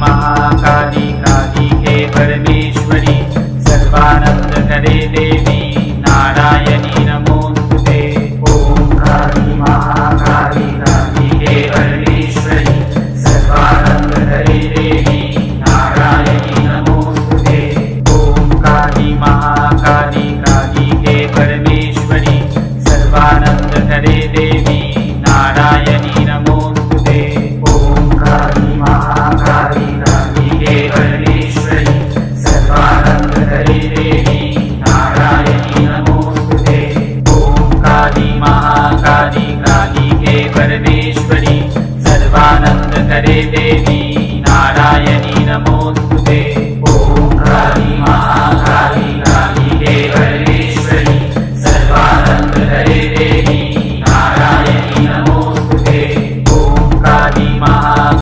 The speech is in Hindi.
महाकाली काली हे परमेश्वरी सर्वानंद करे देवी नारायणी नमोस्तुते। ओम काली महाकाली काली हे परमेश्वरी सर्वानंद करे देवी नारायणी नमोस्तुते। ओम काली महाकाली काली हे परमेश्वरी सर्वानंद करे देवी नारायणी नमोस्तुते। ओम काली महाकाली काली हे परमेश्वरी सर्वानंद करे देवी नारायणी नमोस्तुते। ओम काली महाकाली काली हे परमेश्वरी सर्वानंद करे देवी